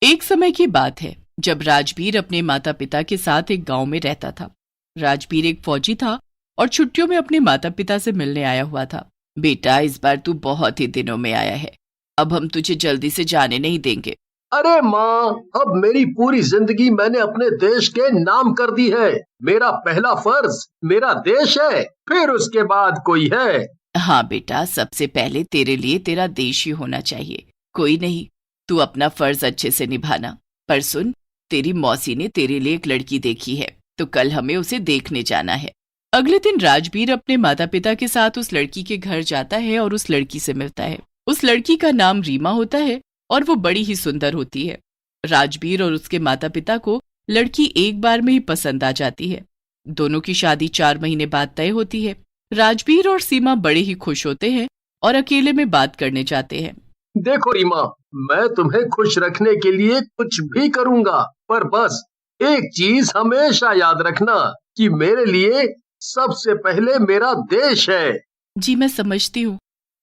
एक समय की बात है जब राजबीर अपने माता पिता के साथ एक गांव में रहता था। राजबीर एक फौजी था और छुट्टियों में अपने माता पिता से मिलने आया हुआ था। बेटा, इस बार तू बहुत ही दिनों में आया है, अब हम तुझे जल्दी से जाने नहीं देंगे। अरे माँ, अब मेरी पूरी जिंदगी मैंने अपने देश के नाम कर दी है। मेरा पहला फर्ज मेरा देश है, फिर उसके बाद कोई है। हाँ बेटा, सबसे पहले तेरे लिए तेरा देश ही होना चाहिए। कोई नहीं, तू अपना फर्ज अच्छे से निभाना। पर सुन, तेरी मौसी ने तेरे लिए एक लड़की देखी है, तो कल हमें उसे देखने जाना है। अगले दिन राजबीर अपने माता पिता के साथ उस लड़की के घर जाता है और उस लड़की से मिलता है। उस लड़की का नाम रीमा होता है और वो बड़ी ही सुंदर होती है। राजबीर और उसके माता पिता को लड़की एक बार में ही पसंद आ जाती है। दोनों की शादी 4 महीने बाद तय होती है। राजबीर और सीमा बड़े ही खुश होते हैं और अकेले में बात करने जाते हैं। देखो रीमा, मैं तुम्हें खुश रखने के लिए कुछ भी करूंगा, पर बस एक चीज हमेशा याद रखना कि मेरे लिए सबसे पहले मेरा देश है। जी मैं समझती हूँ,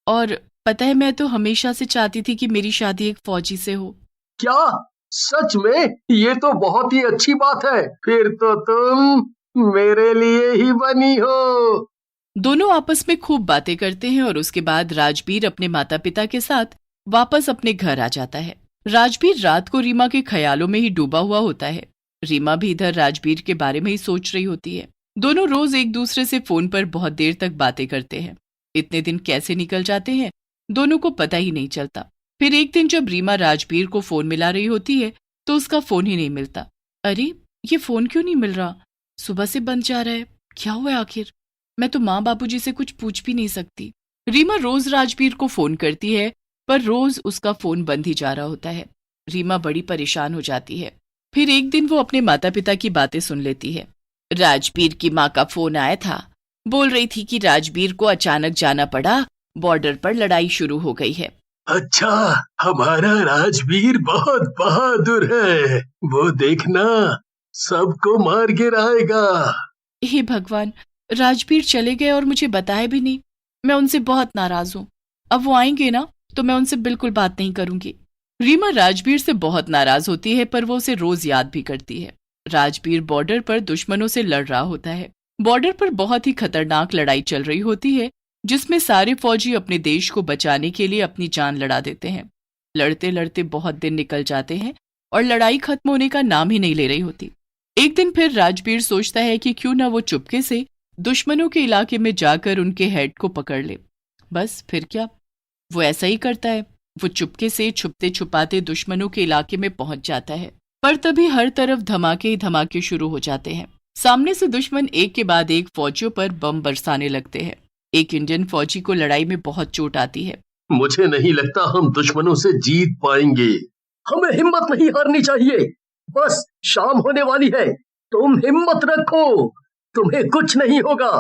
और पता है मैं तो हमेशा से चाहती थी कि मेरी शादी एक फौजी से हो। क्या सच में? ये तो बहुत ही अच्छी बात है। फिर तो तुम मेरे लिए ही बनी हो। दोनों आपस में खूब बातें करते हैं और उसके बाद राजबीर अपने माता पिता के साथ वापस अपने घर आ जाता है। राजबीर रात को रीमा के ख्यालों में ही डूबा हुआ होता है। रीमा भी इधर राजबीर के बारे में ही सोच रही होती है। दोनों रोज एक दूसरे से फोन पर बहुत देर तक बातें करते हैं। इतने दिन कैसे निकल जाते हैं दोनों को पता ही नहीं चलता। फिर एक दिन जब रीमा राजबीर को फोन मिला रही होती है तो उसका फोन ही नहीं मिलता। अरे, ये फोन क्यों नहीं मिल रहा? सुबह से बंद जा रहा है, क्या हुआ आखिर? मैं तो माँ बापूजी से कुछ पूछ भी नहीं सकती। रीमा रोज राजबीर को फोन करती है पर रोज उसका फोन बंद ही जा रहा होता है। रीमा बड़ी परेशान हो जाती है। फिर एक दिन वो अपने माता पिता की बातें सुन लेती है। राजबीर की माँ का फोन आया था, बोल रही थी कि राजबीर को अचानक जाना पड़ा, बॉर्डर पर लड़ाई शुरू हो गई है। अच्छा, हमारा राजवीर बहुत बहादुर है, वो देखना सबको मार गिराएगा। हे भगवान, राजबीर चले गए और मुझे बताया भी नहीं। मैं उनसे बहुत नाराज हूँ। अब वो आएंगे ना तो मैं उनसे बिल्कुल बात नहीं करूंगी। रीमा राजबीर से बहुत नाराज होती है पर वो उसे रोज याद भी करती है। राजबीर बॉर्डर पर दुश्मनों से लड़ रहा होता है। बॉर्डर पर बहुत ही खतरनाक लड़ाई चल रही होती है जिसमें सारे फौजी अपने देश को बचाने के लिए अपनी जान लड़ा देते हैं। लड़ते लड़ते बहुत दिन निकल जाते हैं और लड़ाई खत्म होने का नाम ही नहीं ले रही होती। एक दिन फिर राजबीर सोचता है कि क्यों ना वो चुपके से दुश्मनों के इलाके में जाकर उनके हेड को पकड़ ले। बस फिर क्या, वो ऐसा ही करता है। वो चुपके से छुपते छुपाते दुश्मनों के इलाके में पहुंच जाता है। पर तभी हर तरफ धमाके ही धमाके शुरू हो जाते हैं। सामने से दुश्मन एक के बाद एक फौजियों पर बम बरसाने लगते हैं। एक इंडियन फौजी को लड़ाई में बहुत चोट आती है। मुझे नहीं लगता हम दुश्मनों से जीत पाएंगे। हमें हिम्मत नहीं हारनी चाहिए। बस शाम होने वाली है, तुम हिम्मत रखो, तुम्हें कुछ नहीं होगा।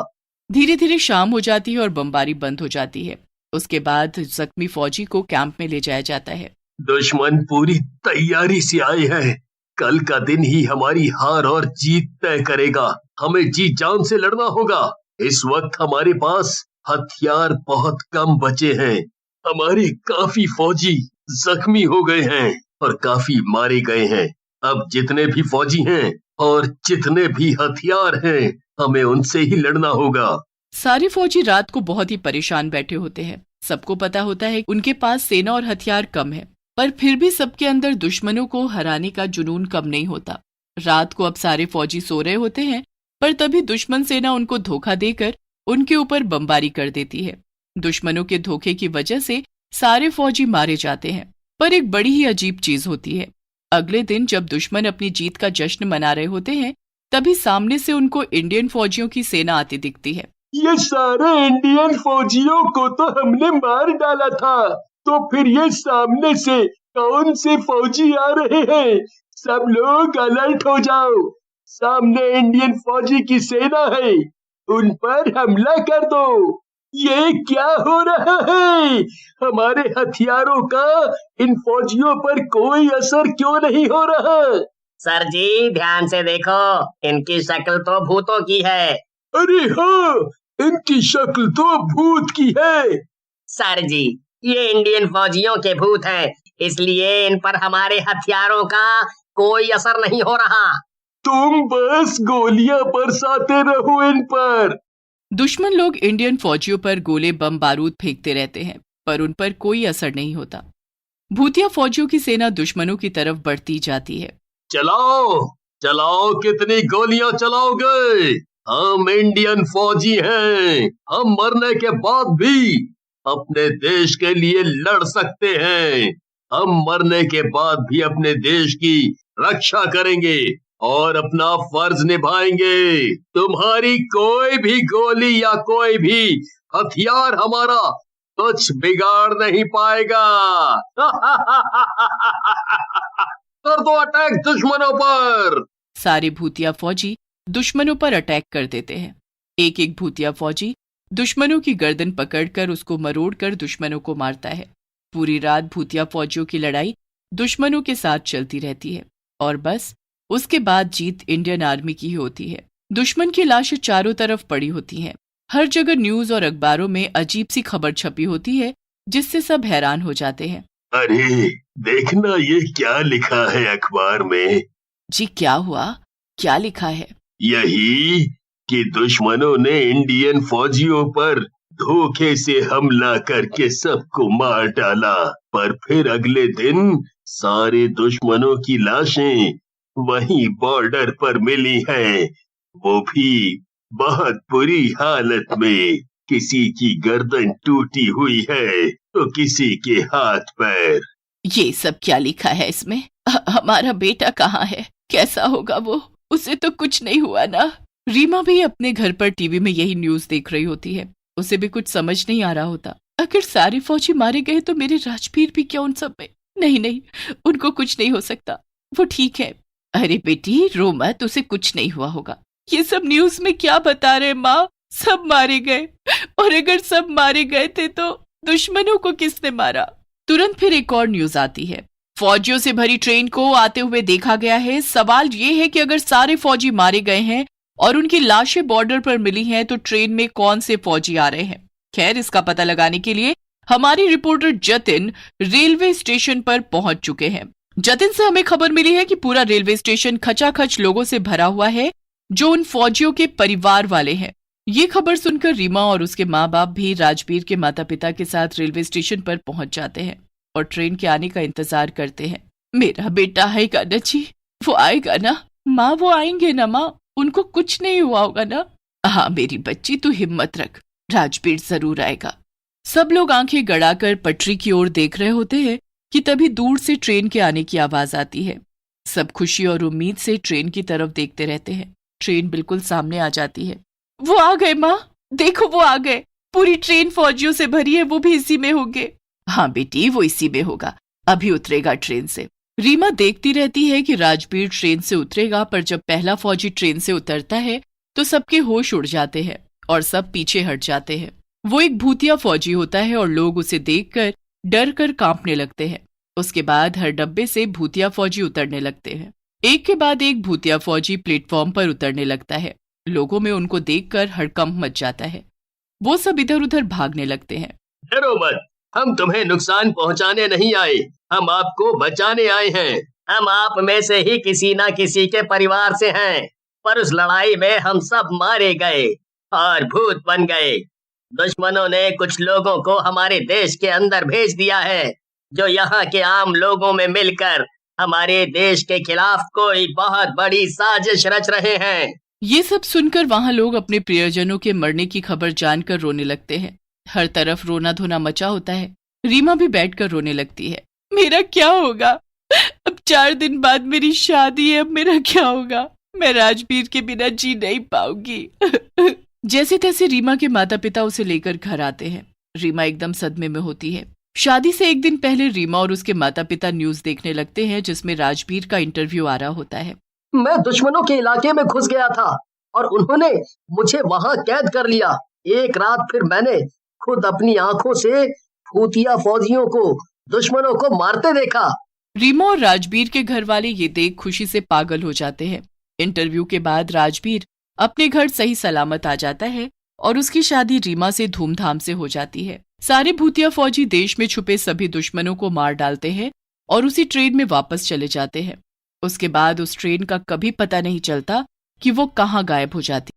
धीरे धीरे शाम हो जाती है और बमबारी बंद हो जाती है। उसके बाद जख्मी फौजी को कैंप में ले जाया जाता है। दुश्मन पूरी तैयारी से आए हैं। कल का दिन ही हमारी हार और जीत तय करेगा। हमें जी जान से लड़ना होगा। इस वक्त हमारे पास हथियार बहुत कम बचे हैं। हमारे काफी फौजी जख्मी हो गए हैं और काफी मारे गए हैं। अब जितने भी फौजी हैं और जितने भी हथियार हैं, हमें उनसे ही लड़ना होगा। सारे फौजी रात को बहुत ही परेशान बैठे होते हैं। सबको पता होता है उनके पास सेना और हथियार कम है, पर फिर भी सबके अंदर दुश्मनों को हराने का जुनून कम नहीं होता। रात को अब सारे फौजी सो रहे होते हैं, पर तभी दुश्मन सेना उनको धोखा देकर उनके ऊपर बमबारी कर देती है। दुश्मनों के धोखे की वजह से सारे फौजी मारे जाते हैं। पर एक बड़ी ही अजीब चीज होती है। अगले दिन जब दुश्मन अपनी जीत का जश्न मना रहे होते हैं, तभी सामने से उनको इंडियन फौजियों की सेना आती दिखती है। ये सारे इंडियन फौजियों को तो हमने मार डाला था, तो फिर ये सामने से कौन से फौजी आ रहे हैं? सब लोग अलर्ट हो जाओ। सामने इंडियन फौजी की सेना है, उन पर हमला कर दो। ये क्या हो रहा है? हमारे हथियारों का इन फौजियों पर कोई असर क्यों नहीं हो रहा? सर जी, ध्यान से देखो, इनकी शक्ल तो भूतों की है। अरे हाँ, इनकी शक्ल तो भूत की है। सर जी, ये इंडियन फौजियों के भूत हैं। इसलिए इन पर हमारे हथियारों का कोई असर नहीं हो रहा। तुम बस गोलियां बरसाते रहो इन पर। दुश्मन लोग इंडियन फौजियों पर गोले बम बारूद फेंकते रहते हैं, पर उन पर कोई असर नहीं होता। भूतिया फौजियों की सेना दुश्मनों की तरफ बढ़ती जाती है। चलाओ चलाओ, कितनी गोलियां चलाओगे? हम इंडियन फौजी हैं, हम मरने के बाद भी अपने देश के लिए लड़ सकते हैं। हम मरने के बाद भी अपने देश की रक्षा करेंगे और अपना फर्ज निभाएंगे। तुम्हारी कोई भी गोली या कोई भी हथियार हमारा कुछ बिगाड़ नहीं पाएगा। कर दो अटैक दुश्मनों पर। सारे भूतिया फौजी दुश्मनों पर अटैक कर देते हैं। एक एक भूतिया फौजी दुश्मनों की गर्दन पकड़कर उसको मरोड़कर दुश्मनों को मारता है। पूरी रात भूतिया फौजियों की लड़ाई दुश्मनों के साथ चलती रहती है और बस उसके बाद जीत इंडियन आर्मी की ही होती है। दुश्मन की लाशें चारों तरफ पड़ी होती हैं। हर जगह न्यूज और अखबारों में अजीब सी खबर छपी होती है जिससे सब हैरान हो जाते हैं। अरे देखना, ये क्या लिखा है अखबार में? जी क्या हुआ? क्या लिखा है? यही कि दुश्मनों ने इंडियन फौजियों पर धोखे से हमला करके सबको मार डाला, पर फिर अगले दिन सारे दुश्मनों की लाशें वहीं बॉर्डर पर मिली हैं, वो भी बहुत बुरी हालत में। किसी की गर्दन टूटी हुई है तो किसी के हाथ पैर। ये सब क्या लिखा है इसमें? हमारा बेटा कहाँ है? कैसा होगा वो? उसे तो कुछ नहीं हुआ ना? रीमा भी अपने घर पर टीवी में यही न्यूज देख रही होती है। उसे भी कुछ समझ नहीं आ रहा होता। अगर सारे फौजी मारे गए तो मेरे राजवीर भी क्या उन सब में? नहीं, उनको कुछ नहीं हो सकता, वो ठीक है। अरे बेटी रो मत, उसे कुछ नहीं हुआ होगा। ये सब न्यूज में क्या बता रहे माँ? सब मारे गए, और अगर सब मारे गए थे तो दुश्मनों को किसने मारा? तुरंत फिर एक और न्यूज आती है। फौजियों से भरी ट्रेन को आते हुए देखा गया है। सवाल ये है कि अगर सारे फौजी मारे गए हैं और उनकी लाशें बॉर्डर पर मिली हैं तो ट्रेन में कौन से फौजी आ रहे हैं? खैर, इसका पता लगाने के लिए हमारी रिपोर्टर जतिन रेलवे स्टेशन पर पहुंच चुके हैं। जतिन से हमें खबर मिली है कि पूरा रेलवे स्टेशन खचाखच लोगों से भरा हुआ है जो उन फौजियों के परिवार वाले हैं। ये खबर सुनकर रीमा और उसके माँ बाप भी राजवीर के माता पिता के साथ रेलवे स्टेशन पर पहुंच जाते हैं और ट्रेन के आने का इंतजार करते हैं। मेरा बेटा आएगा ना जी? वो आएगा ना माँ? वो आएंगे ना माँ? उनको कुछ नहीं हुआ होगा ना? हाँ मेरी बच्ची, तू हिम्मत रख, राजवीर जरूर आएगा। सब लोग आंखें गड़ाकर पटरी की ओर देख रहे होते हैं कि तभी दूर से ट्रेन के आने की आवाज आती है। सब खुशी और उम्मीद से ट्रेन की तरफ देखते रहते हैं। ट्रेन बिल्कुल सामने आ जाती है। वो आ गए माँ, देखो वो आ गए। पूरी ट्रेन फौजियों से भरी है, वो भी इसी में होंगे। हाँ बेटी, वो इसी में होगा, अभी उतरेगा ट्रेन से। रीमा देखती रहती है कि राजवीर ट्रेन से उतरेगा, पर जब पहला फौजी ट्रेन से उतरता है तो सबके होश उड़ जाते हैं और सब पीछे हट जाते हैं। वो एक भूतिया फौजी होता है और लोग उसे देखकर डर कर कांपने लगते हैं। उसके बाद हर डब्बे से भूतिया फौजी उतरने लगते हैं। एक के बाद एक भूतिया फौजी प्लेटफॉर्म पर उतरने लगता है। लोगों में उनको देखकर हड़कंप मच जाता है। वो सब इधर उधर भागने लगते हैं। डरो मत, हम तुम्हें नुकसान पहुंचाने नहीं आए, हम आपको बचाने आए हैं। हम आप में से ही किसी ना किसी के परिवार से हैं, पर उस लड़ाई में हम सब मारे गए और भूत बन गए। दुश्मनों ने कुछ लोगों को हमारे देश के अंदर भेज दिया है, जो यहाँ के आम लोगों में मिलकर हमारे देश के खिलाफ कोई बहुत बड़ी साजिश रच रहे हैं। ये सब सुनकर वहां लोग अपने प्रियजनों के मरने की खबर जानकर रोने लगते हैं। हर तरफ रोना धोना मचा होता है। रीमा भी बैठकर रोने लगती है। मेरा क्या होगा? अब 4 दिन बाद मेरी शादी है, अब मेरा क्या होगा? मैं राजवीर के बिना जी नहीं पाऊंगी। जैसे तैसे रीमा के माता पिता उसे लेकर घर आते हैं। रीमा एकदम सदमे में होती है। शादी से एक दिन पहले रीमा और उसके माता पिता न्यूज देखने लगते हैं जिसमें राजवीर का इंटरव्यू आ रहा होता है। मैं दुश्मनों के इलाके में घुस गया था और उन्होंने मुझे वहां कैद कर लिया। एक रात फिर मैंने खुद अपनी आंखों से भूतिया फौजियों को, दुश्मनों को मारते देखा। रीमा और राजवीर के घर वाले ये देख खुशी से पागल हो जाते हैं। इंटरव्यू के बाद राजवीर अपने घर सही सलामत आ जाता है और उसकी शादी रीमा से धूमधाम से हो जाती है। सारे भूतिया फौजी देश में छुपे सभी दुश्मनों को मार डालते हैं और उसी ट्रेन में वापस चले जाते हैं। उसके बाद उस ट्रेन का कभी पता नहीं चलता कि वो कहाँ गायब हो जाती।